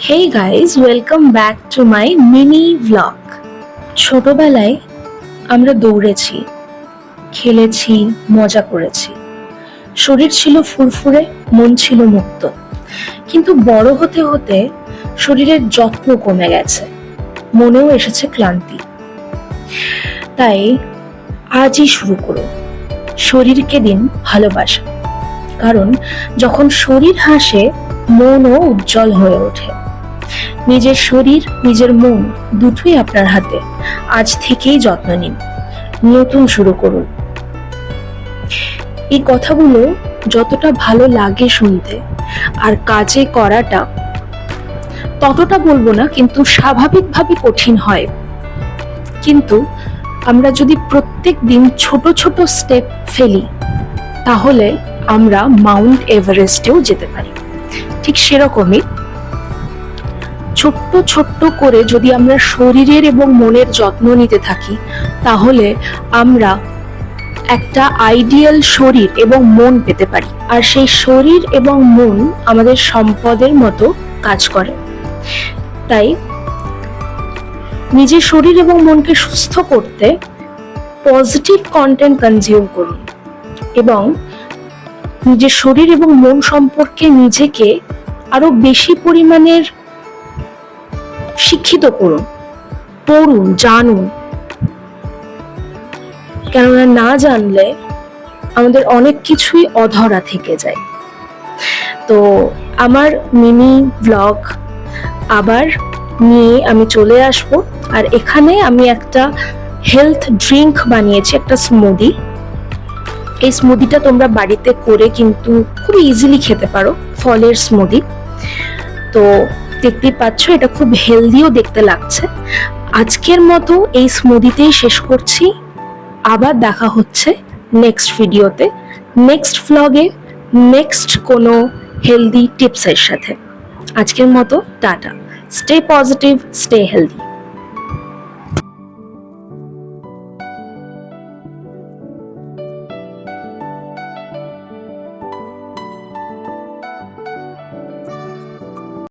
Hey guys, welcome back to my mini vlog. ছোটবেলায় আমরা দৌড়েছি, খেলেছি, মজা করেছি। শরীর ছিল ফুরফুরে, মন ছিল মুক্ত। কিন্তু বড় হতে হতে শরীরের যত্ন কমে গেছে, মনেও এসেছে ক্লান্তি। তাই আজই শুরু করো শরীরকে দিন ভালোবাসা, কারণ যখন শরীর হাসে মনও উজ্জ্বল হয়ে ওঠে। নিজের শরীর, নিজের মন দুটোই আপনার হাতে। আজ থেকেই যত্ন নিন, নতুন শুরু করুন। এই কথাগুলো যতটা ভালো লাগে শুনতে আর কাজে করাটা ততটা বলবো না, কিন্তু স্বাভাবিকভাবে কঠিন হয়। কিন্তু আমরা যদি প্রত্যেক দিন ছোট ছোট স্টেপ ফেলি, তাহলে আমরা মাউন্ট এভারেস্টেও যেতে পারি। ঠিক সেরকমই ছোট্ট ছোট্ট করে যদি আমরা শরীরের এবং মনের যত্ন নিতে থাকি, তাহলে আমরা একটা আইডিয়াল শরীর এবং মন পেতে পারি। আর সেই শরীর এবং মন আমাদের সম্পদের মতো কাজ করে। তাই নিজের শরীর এবং মনকে সুস্থ করতে পজিটিভ কন্টেন্ট কনজিউম করুন এবং নিজের শরীর এবং মন সম্পর্কে নিজেকে আরো বেশি পরিমাণের শিক্ষিত করুন, পড়ুন, জানুন। কেননা না জানলে আমাদের অনেক কিছুই অধরা থেকে যায়। তো আমার মিনি ব্লগ আবার নিয়ে আমি চলে আসব। আর এখানে আমি একটা হেলথ ড্রিঙ্ক বানিয়েছি, একটা স্মুদি। এই স্মুদিটা তোমরা বাড়িতে করে কিন্তু খুব ইজিলি খেতে পারো, ফলের স্মুদি। তো দেখতেই পাচ্ছ, এটা খুব হেলদিও দেখতে লাগছে। আজকের মতো এই স্মুদিতেই শেষ করছি। আবার দেখা হচ্ছে নেক্সট ভিডিওতে, নেক্সট ভ্লগে, নেক্সট কোনো হেলদি টিপসের সাথে। আজকের মতো tata. Stay positive, stay healthy.